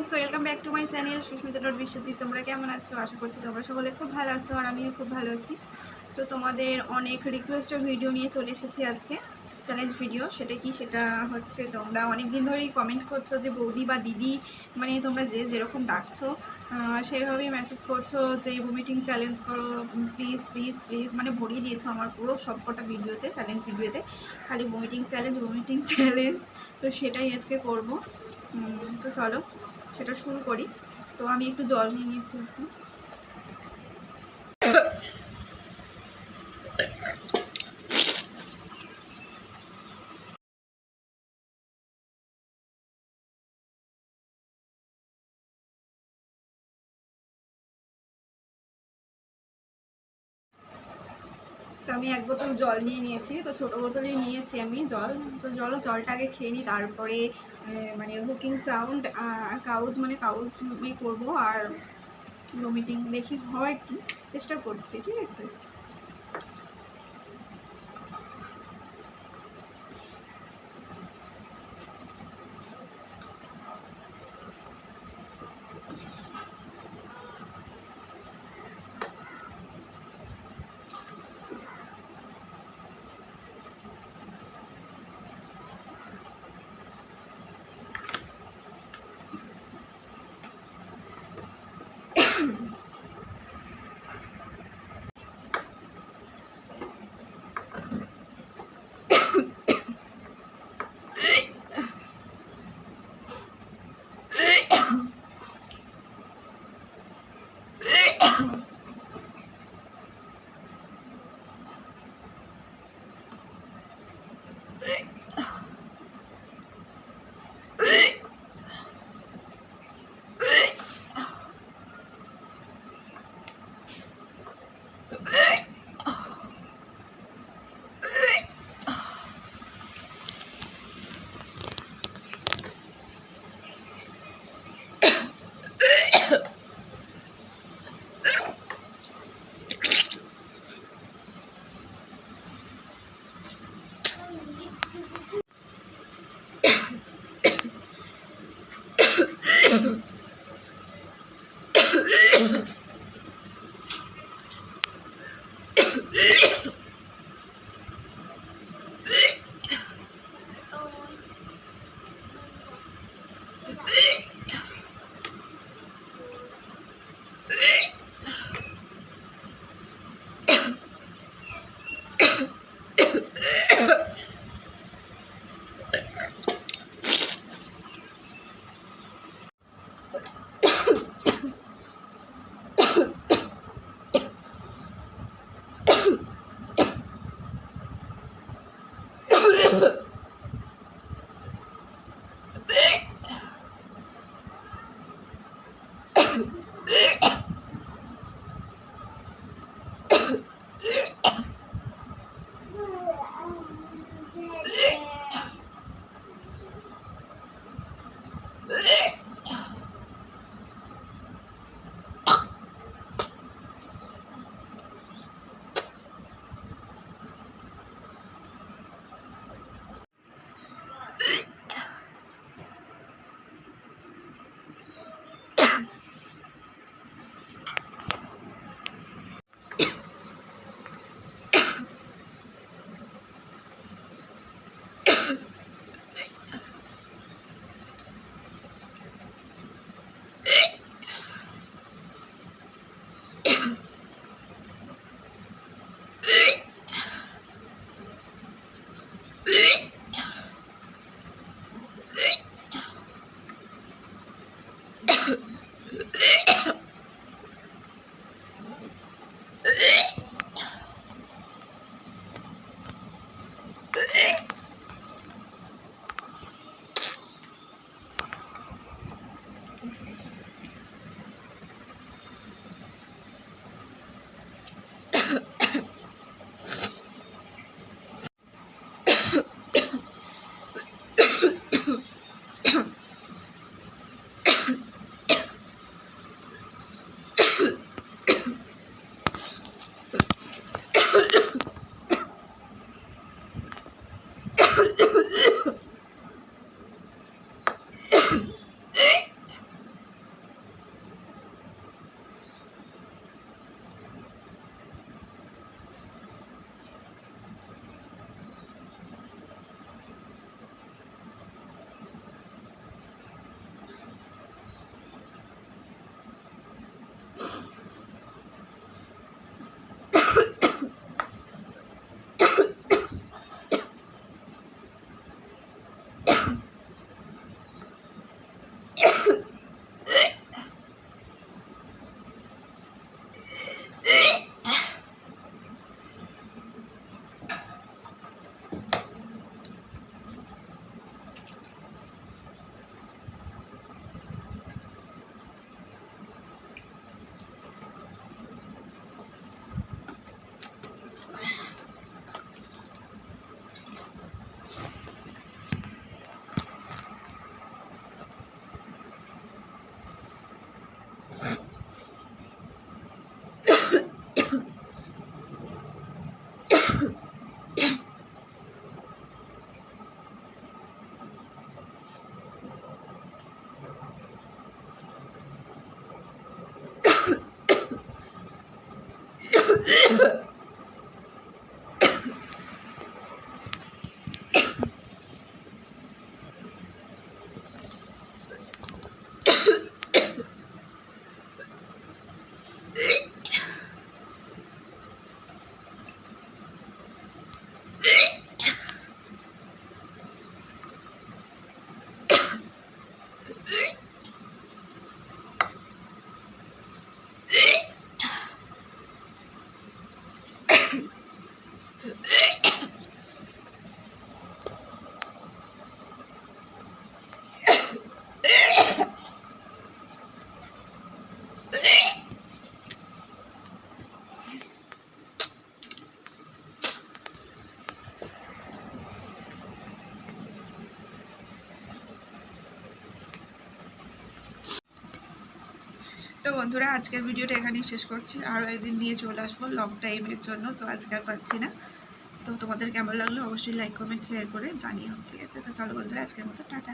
So welcome back to my channel Susmita Biswajit. তোমরা কেমন আছো? আশা করছি তোমরা সকলে খুব ভালো আছো আর আমিও খুব ভালো আছি। তো তোমাদের অনেক রিকোয়েস্টের ভিডিও নিয়ে চলে এসেছি আজকে, চ্যালেঞ্জ ভিডিও। সেটা কি, সেটা হচ্ছে তোমরা অনেক দিন ধরেই কমেন্ট করছো যে বৌদি বা দিদি, মানে তোমরা যে যেরকম ডাকছো সেইভাবেই মেসেজ করছো যে ভমিটিং চ্যালেঞ্জ করো, প্লিজ প্লিজ প্লিজ, মানে ভরিয়ে দিয়েছো আমার পুরো সবকটা ভিডিওতে, চ্যালেঞ্জ ভিডিওতে খালি ভমিটিং চ্যালেঞ্জ। তো সেটাই আজকে করবো। তো চলো সেটা শুরু করি। তো আমি একটু জল নিয়ে নিয়েছি এখন। তো আমি এক বোতল জল নিয়ে নিয়েছি, তো ছোটো বোতলেই নিয়েছি আমি জল। তো জলটা আগে খেয়ে নিই, তারপরে মানে হুকিং সাউন্ড কাউজ মানে কাউজ করবো আর ভমিটিং দেখি হয় কি, চেষ্টা করছি, ঠিক আছে। তো বন্ধুরা আজকের ভিডিওটা এখানেই শেষ করছি, আরও একদিন নিয়ে চলে আসবো লং টাইমের জন্য। তো আজকে আর পারছি না। তো তোমাদের কেমন লাগলো অবশ্যই লাইক কমেন্ট শেয়ার করে জানিও, ঠিক আছে? তো চলো বন্ধুরা, আজকের মতো টাটা।